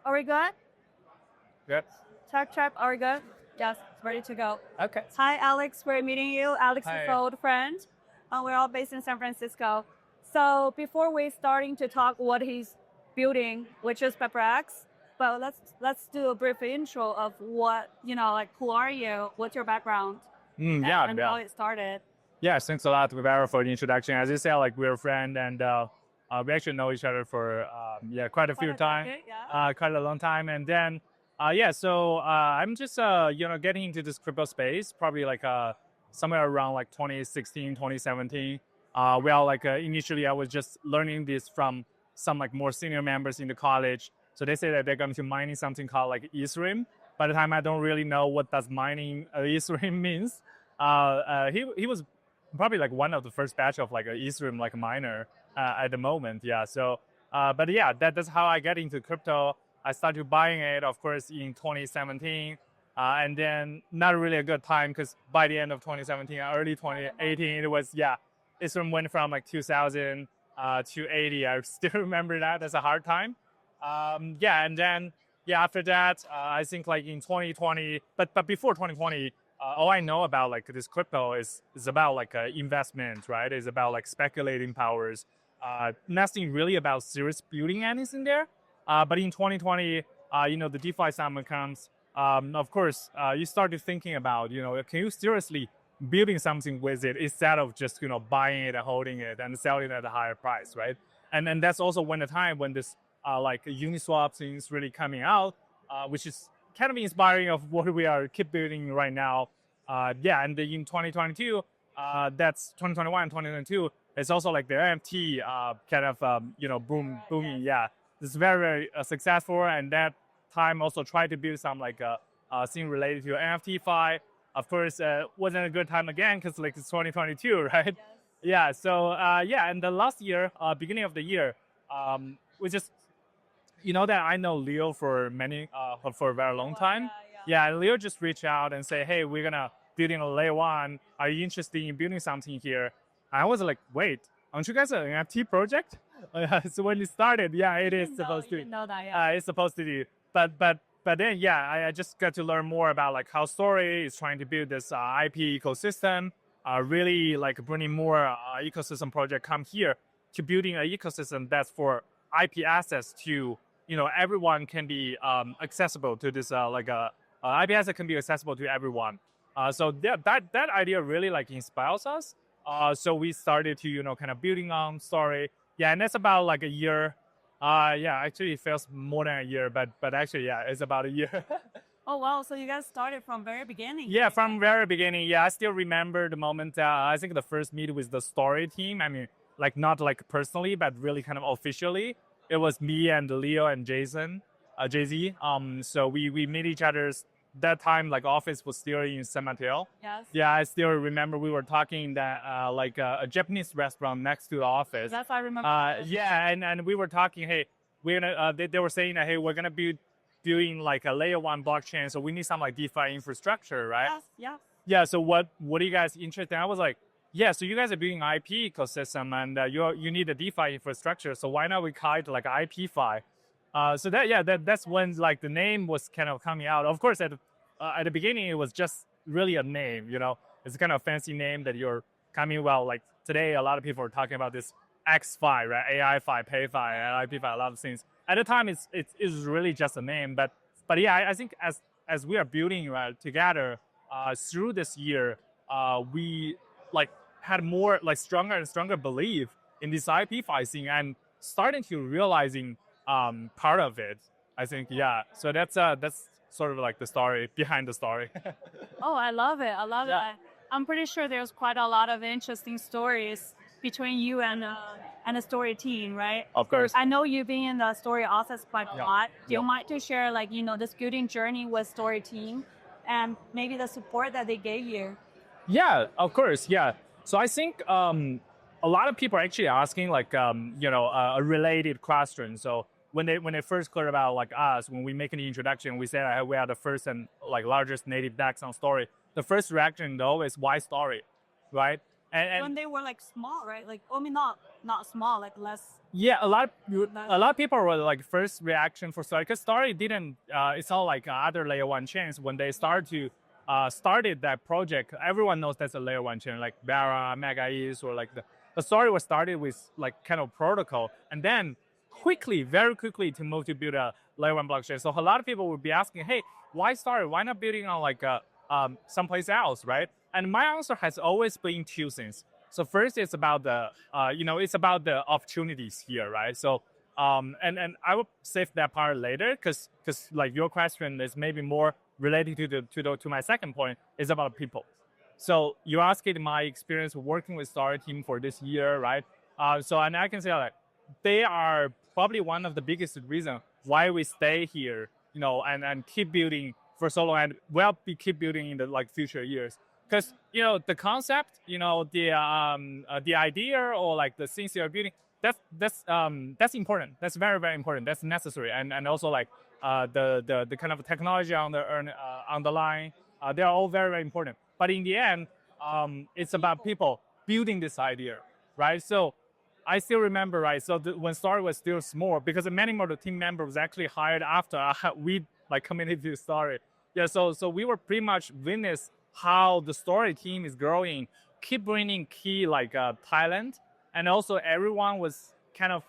Are we good? Good. Check. Are we good? Yes, ready to go. Okay. Hi, Alex. We're meeting you. Alex is Hi. an old friend. We're all based in San Francisco. So before we starting to talk what he's building, which is PiperX, but let's do a brief intro of what like who are you? What's your background? Yeah, And yeah. how it started. Yeah, thanks a lot, Vera, for the introduction. As you said, like we're a friend and we actually know each other for quite a few time, quite a long time. And then so I'm just getting into this crypto space, probably like somewhere around like 2016, 2017. Initially I was just learning this from some like more senior members in the college. So they say that they're going to mining something called like Ethereum. By the time I don't really know what does mining Ethereum means. He was probably like one of the first batch of like a Ethereum like miner at the moment. Yeah. So, but yeah, that's how I get into crypto. I started buying it, of course, in 2017, and then not really a good time because by the end of 2017, early 2018, it was Ethereum went from like 2000 to 80. I still remember that. That's a hard time. And then after that, I think like in 2020, but before 2020 all I know about like this crypto is about like investment, right? It's about like speculating powers. Nothing really about serious building anything there. But in 2020, the DeFi summer comes. Of course, you started thinking about, can you seriously building something with it instead of just buying it and holding it and selling it at a higher price, right? And that's also when the time when this like Uniswap thing is really coming out, which is kind of inspiring of what we are keep building right now. And in 2022, that's 2021, 2022. It's also like the NFT kind of booming. Yeah, it's very very successful, and that time also tried to build some like thing related to NFT fi. Of course, wasn't a good time again because like it's 2022, right? Yes. Yeah. So and the last year, beginning of the year, we just that I know Leo for for a very long time. Yeah, and Leo just reached out and say, hey, we're gonna building a layer one. Are you interested in building something here? I was like, wait, aren't you guys an NFT project? So when it started, it is supposed to. Know that, it's supposed to be, but then I just got to learn more about like how Story is trying to build this IP ecosystem. Really like bringing more ecosystem project come here to building an ecosystem that's for IP access to everyone can be accessible to this IP asset can be accessible to everyone. So that idea really like inspires us. So we started to kind of building on Story. Yeah, and that's about like a year. Actually it feels more than a year, but actually it's about a year. Oh wow! So you guys started from very beginning. Yeah, from very beginning. Yeah, I still remember the moment. I think the first meet with the Story team. I mean, like not like personally, but really kind of officially. It was me and Leo and Jason, Jay-Z. So we meet each other's that time. Like office was still in San Mateo. Yes. Yeah, I still remember we were talking that like a Japanese restaurant next to the office. That's I remember. And we were talking. Hey, we're gonna. They were saying that hey, we're gonna be doing like a layer one blockchain, so we need some like DeFi infrastructure, right? Yes. Yeah. Yeah. So what are you guys interested in? I was like, yeah, so you guys are building IP ecosystem and you need a DeFi infrastructure. So why not we call it like IPFi? So that's when like the name was kind of coming out. Of course, at the beginning it was just really a name. It's kind of a fancy name that you're coming. Well, like today, a lot of people are talking about this XFi, right? AI-Fi, PayFi, IPFi, a lot of things. At the time, it's really just a name. But I think as we are building together through this year, we like had more like stronger and stronger belief in this IP thing and starting to realizing part of it. I think So that's sort of like the story behind the story. Oh, I love it. I love it. I'm pretty sure there's quite a lot of interesting stories between you and the Story team, right? Of course. I know you've been in the Story office quite a lot. Do you mind to share like this building journey with Story team and maybe the support that they gave you? Yeah, of course. Yeah. So I think a lot of people are actually asking like a related question. So when they first heard about like us, when we make an introduction, we said we are the first and like largest native DEX on Story. The first reaction though is why Story, right? And when they were like small, right? Like, I mean, not small, like less. yeah, a lot of people were like first reaction for Story because Story didn't. It's all like other layer one chains when they started that project. Everyone knows that's a layer one chain like Barra, Mega East, or like the Story was started with like kind of protocol, and then very quickly to move to build a layer one blockchain. So a lot of people would be asking, hey, why Story? Why not building on like someplace else, right? And my answer has always been two things. So first, it's about the it's about the opportunities here, right? So and I will save that part later because like your question is maybe more related to my second point is about people. So you asked my experience working with Star team for this year, right? So and I can say like they are probably one of the biggest reason why we stay here, and keep building for so long and will be keep building in the like future years. Because the concept, the idea or like the things you're building, that's important. That's very very important. That's necessary, and also like the kind of technology on the line, they are all very very important. But in the end, it's about people building this idea, right? So I still remember, right? So when Story was still small, because many more of the team members was actually hired after we like committed to Story. Yeah, so we were pretty much witness how the Story team is growing, keep bringing key like talent, and also everyone was kind of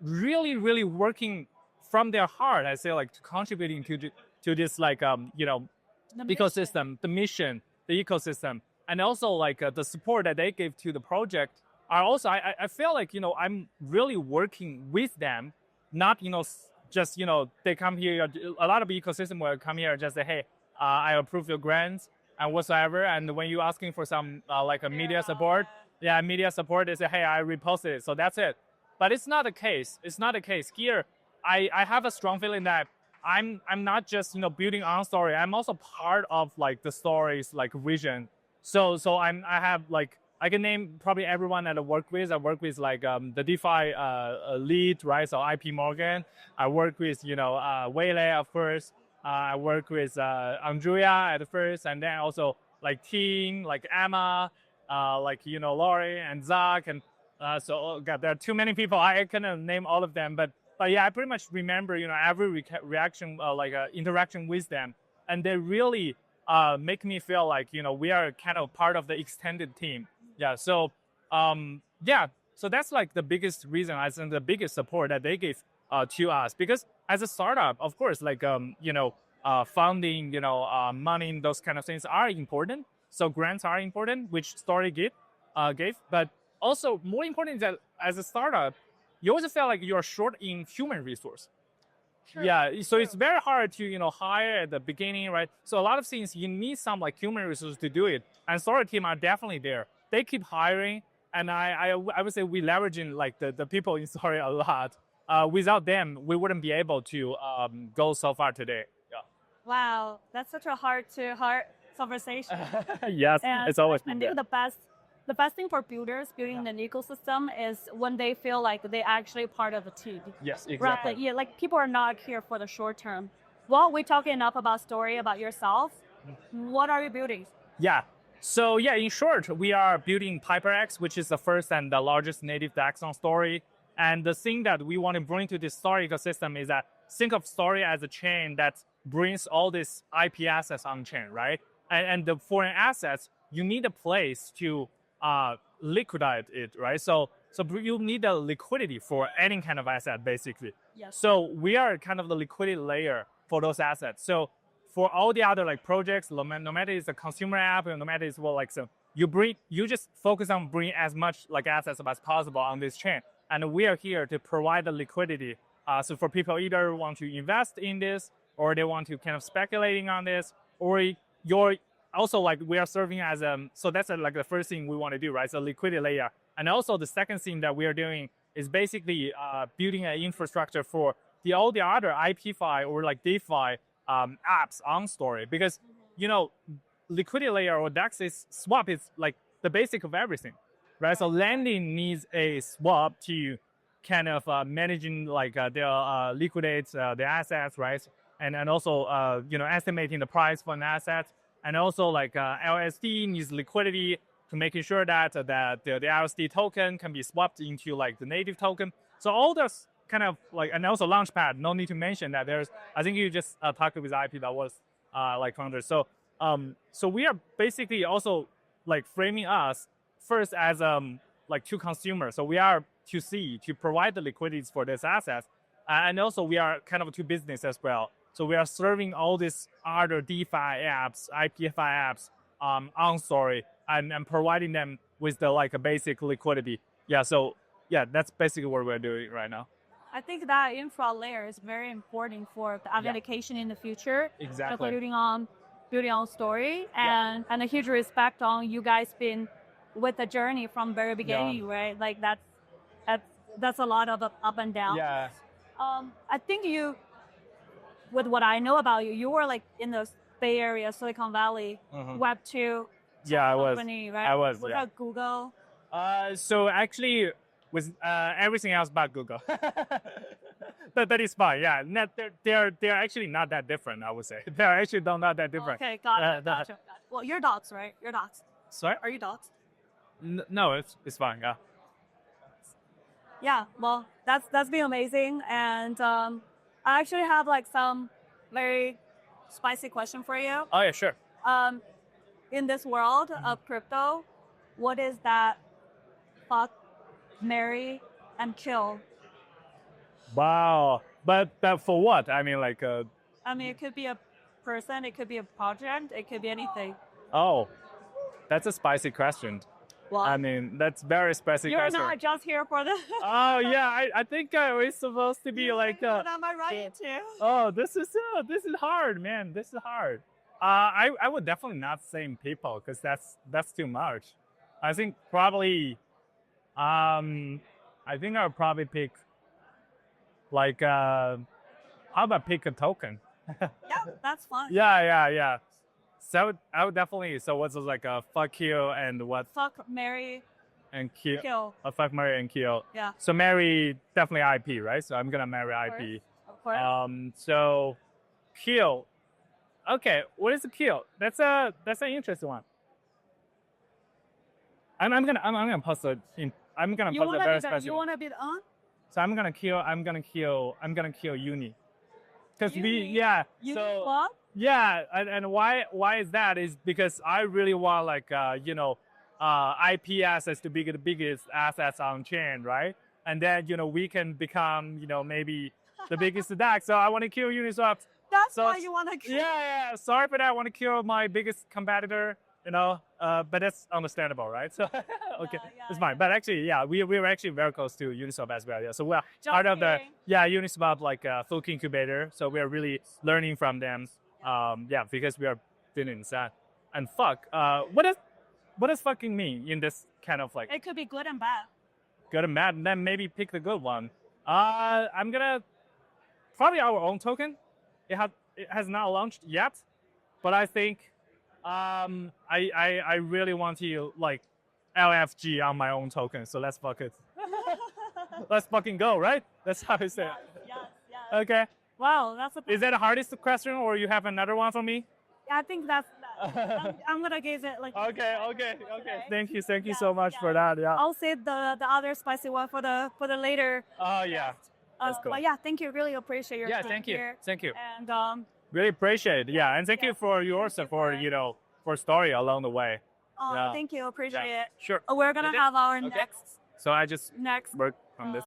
really really working from their heart. I say like contributing to this like ecosystem, the mission, the ecosystem, and also like the support that they gave to the project. Are also I feel like I'm really working with them, not just they come here. A lot of ecosystem will come here and just say, hey, I approve your grants and whatsoever. And when you're asking for some like a media support, media support, they say, hey, I reposted it, so that's it. But it's not the case. It's not the case here. I have a strong feeling that I'm not just building on Story. I'm also part of like the Story's like vision. So I have like I can name probably everyone that I work with. I work with like the DeFi lead, right? So IP Morgan. I work with Waylay at first. I work with Andrea at first, and then also like Ting, like Emma, like Laurie and Zach, and so God, there are too many people. I cannot name all of them, but yeah, I pretty much remember every reaction, like interaction with them, and they really make me feel like we are kind of part of the extended team. Yeah, so so that's like the biggest reason, I think, the biggest support that they give to us, because as a startup, of course, like funding, money, those kind of things are important. So grants are important, which Story gave, but also more important is that as a startup, you always feel like you're short in human resource. Sure. Yeah, so it's very hard to hire at the beginning, right? So a lot of things you need some like human resources to do it, and Story team are definitely there. They keep hiring, and I would say we leveraging like the people in Story a lot. Without them, we wouldn't be able to go so far today. Yeah. Wow, that's such a heart to heart conversation. Yes, and it's always I think the best thing for builders building an ecosystem is when they feel like they actually part of a team. Yes, exactly. Right? Yeah, like people are not here for the short term. Well, we talking enough about Story, about yourself. What are you building? Yeah. So yeah, in short, we are building PiperX, which is the first and the largest native DEX on Story. And the thing that we want to bring to this Story ecosystem is that think of Story as a chain that brings all these IP assets on chain, right? And the foreign assets, you need a place to liquidate it, right? So you need a liquidity for any kind of asset, basically. Yes. So we are kind of the liquidity layer for those assets. So for all the other like projects, no matter it's a consumer app, no matter it's you just focus on bringing as much like assets as possible on this chain, and we are here to provide the liquidity. So for people either want to invest in this, or they want to kind of speculating on this, or you're also like we are serving as so that's like the first thing we want to do, right? So liquidity layer, and also the second thing that we are doing is basically building an infrastructure for all the other IPFi or like DeFi apps on Story, because liquidity layer or DEX swap is like the basic of everything, right? So lending needs a swap to kind of managing like their liquidate the assets, right? And also estimating the price for an asset, and also like LSD needs liquidity. to making sure that the LSD token can be swapped into like the native token. So all those kind of like, and also Launchpad. No need to mention that there's. I think you just talked with IP that was like founders. So we are basically also like framing us first as like to consumers. So we are to C to provide the liquidities for this asset, and also we are kind of to business as well. So we are serving all these other DeFi apps, IPFI apps, on story, and providing them with the like a basic liquidity. Yeah. So yeah, that's basically what we're doing right now. I think that infra layer is very important for the authentication in the future. Exactly. Building on story and a huge respect on you guys been with the journey from very beginning, right? Like that's a lot of up and down. Yeah. I think you, with what I know about you, you were like in the Bay Area, Silicon Valley, Web2 company, right? I was. What about Google? So actually, with everything else but Google, that is fine. Yeah, they're actually not that different. I would say they're actually not that different. Okay, got it. Gotcha. Well, you're dots, right? You're dots. Sorry, are you dots? No, it's fine. Yeah. Yeah. Well, that's been amazing, and I actually have like some very spicy question for you. Oh yeah, sure. In this world of crypto, what is that fuck, marry, and kill? Wow. But for what? I mean, like. I mean, it could be a person, it could be a project, it could be anything. Oh, that's a spicy question. What? I mean, that's very spicy question. You're not just here for the. Oh yeah, I think we're supposed to be like. What am I right too? Oh, this is hard, man. This is hard. I would definitely not say people because that's too much. I think probably. I think I would probably pick. Like, how about pick a token? Yeah, that's fun. Yeah. So I would definitely. So what's like a fuck you and what? Fuck, marry, and kill. A fuck, marry, and kill. Yeah. So marry definitely IP, right? So I'm gonna marry IP. Of course. So kill. Okay, what is a kill? That's an interesting one. I'm gonna post it in. I'm gonna post a very special. You wanna be the on? So I'm gonna kill Uni. Because So what? Yeah, and why is that? Is because I really want like IP assets to be the biggest assets on chain, right? And then we can become maybe the biggest DAX. So I want to kill Uniswap. That's why you want to kill. Yeah. Sorry for that. I want to kill my biggest competitor. But that's understandable, right? So okay, it's fine. But actually, we were actually very close to Uniswap as well. Yeah, so we're part of the Uniswap like Fulk incubator. So we are really learning from them. Because we are doing inside. And fuck, what does fucking mean in this kind of like? It could be good and bad. Good and bad, and then maybe pick the good one. I'm gonna probably our own token. It has not launched yet, but I think. I really want to like LFG on my own token, so let's fuck it. Let's fucking go, right? That's how I say it. Yes. Okay. Wow, that's a. Is that the hardest question, or you have another one for me? I think that's. I'm gonna give it like. Okay. Thank you so much for that. Yeah. I'll save the other spicy one for the later. Oh yeah. That's cool. But yeah, thank you. Really appreciate your time thank you. here. Thank you. And really appreciate it. Yeah, and thank you for your support. For story along the way. Thank you. Appreciate it. Sure. We're gonna have our next. So I just next work on this.